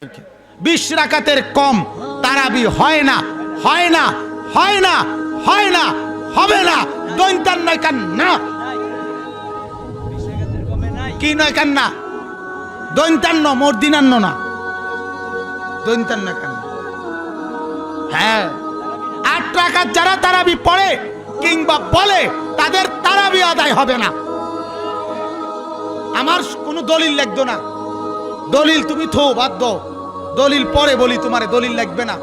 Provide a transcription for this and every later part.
20 রাকাতের কম তারাবি হয় না, হয় না, হয় না, হয় না, হবে না। দৈন্তান নয় কান না, কি নয় কান না, দৈন্তান্ন মর্দিনান্ন না, দৈন্তান্ন কান। হ্যাঁ, 8 রাকাত যারা তারাবি পড়ে কিংবা বলে তাদের তারাবি আদায় হবে না। আমার কোনো দলিল লাগতো না, দলিল তুমি থো বাদ দাও, দলিল পরে বলি, তোমারে দলিল লাগবে না।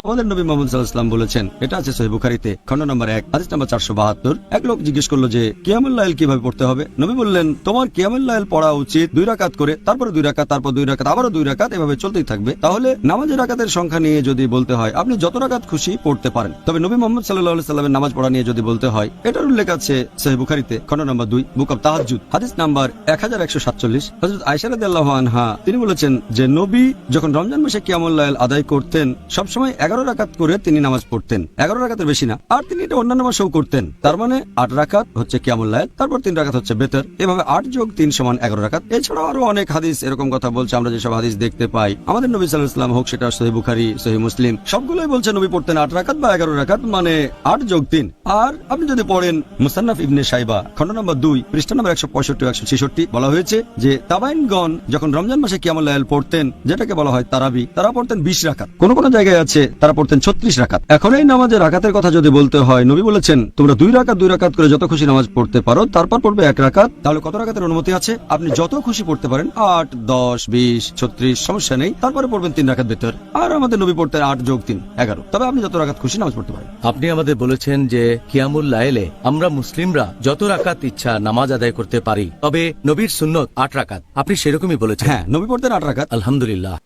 আমাদের নবী মুহাম্মদ সাল্লাল্লাহু আলাইহি ওয়াসাল্লাম বলেছেন, এটা আছে সহিহ বুখারীতে খণ্ড নম্বর 1 হাদিস নম্বর 472। এক লোক জিজ্ঞেস করলো যে কিয়ামুল লাইল কিভাবে পড়তে হবে। নবী বললেন, তোমার কিয়ামুল লাইল পড়া উচিত 2 রাকাত করে, তারপর 2 রাকাত, তারপর 2 রাকাত, আবারও 2 রাকাত, এভাবে চলতেই থাকবে। তাহলে নামাজের রাকাতের সংখ্যা নিয়ে যদি বলতে হয়, আপনি যত রাকাত খুশি পড়তে পারেন। তবে নবী মুহাম্মদ সাল্লাল্লাহু আলাইহি ওয়াসাল্লামের নামাজ পড়া নিয়ে যদি বলতে হয়, এটার উল্লেখ আছে সহিহ বুখারীতে খণ্ড নম্বর 2 বুক অব তাহাজ্জুদ হাদিস নাম্বার 1147। হযরত আয়েশা রাদিয়াল্লাহু আনহা তিনি বলেছেন যে নবী যখন রমজান মাসে কিয়ামুল লাইল আদায় করতেন, সবসময় 11 রাকাত করে তিনি নামাজ পড়তেন, 11 রাকাতের বেশি না। আর তিনি এটা অন্যান্য মাসেও করতেন। তার মানে 8 রাকাত হচ্ছে কিয়ামুল লাইল, তারপর 3 রাকাত হচ্ছে বেতর, এভাবে 8 যোগ 3 সমান 11 রাকাত। এছাড়াও আরো অনেক হাদিস এরকম কথা বলছে। আমরা যেসব হাদিস দেখতে পাই আমাদের নবী সাল্লাল্লাহু আলাইহি ওয়াসাল্লাম, হোক সেটা সহিহ বুখারী, সহিহ মুসলিম, সবগুলোই বলছে নবী পড়তেন 8 রাকাত বা 11 রাকাত, মানে 8 যোগ 3। আর আপনি যদি পড়েন মুসান্নাফ ইবনে শাইবা খণ্ড নম্বর 2 পৃষ্ঠা নম্বর 165 ও 166, বলা হয়েছে যে তাবাইনগণ যখন রমজান মাসে কিয়ামুল লাইল পড়তেন, যেটাকে বলা হয় তারাবি, তারা পড়তেন 20 রাকাত। কোন কোন জায়গায় আছে তারা পড়তেন 36 রাকাত। এখন এই নামাজের রাকাতের কথা যদি বলতে হয়, নবী বলেছেন তোমরা 2 রাকাত করে যত খুশি নামাজ পড়তে পারো, তারপর পড়বে 1 রাকাত। তাহলে কত রাকাতের অনুমতি আছে? আপনি যত খুশি পড়তে পারেন, 8, 10, 20, 36, সমস্যা নেই। তারপরে পড়বেন 3 রাকাত বেতর। আর আমাদের নবী পড়তেন 8 যোগ 3 11। তবে আপনি যত রাকাত খুশি নামাজ পড়তে পারেন। আপনি আমাদের বলেছেন যে কিয়ামুল লাইলে আমরা মুসলিমরা যত রাকাত ইচ্ছা নামাজ আদায় করতে পারি, তবে নবীর সুন্নত 8 রাকাত। আপনি সেরকমই বলেছেন। হ্যাঁ, নবী পড়তেন 8 রাকাত। আলহামদুলিল্লাহ।